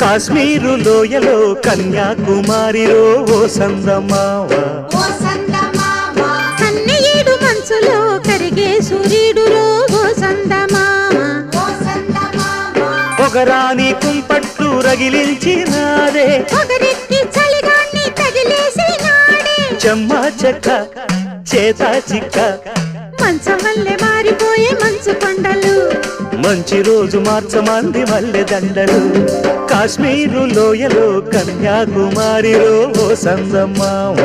కాశ్మీరు లోయలో కన్యాకుమారిలో ఓ సందమావ కన్నయ్యేడు మంచులో కరిగే సూర్యుడులో ఓ సందమామ పొగరాని కుంపట్లు రగిలించినాదే పొగరెక్కి చలిగాన్ని తగిలేసినాడే చెమ్మా చెక్క చేతా చిక్క మంచమల్లె మారిపోయే మంచు కొండలు మంచి రోజు మార్చమంది మల్లె దండలు కాశ్మీరు లోయలో కన్యాకుమారిలో ఓ సందమావ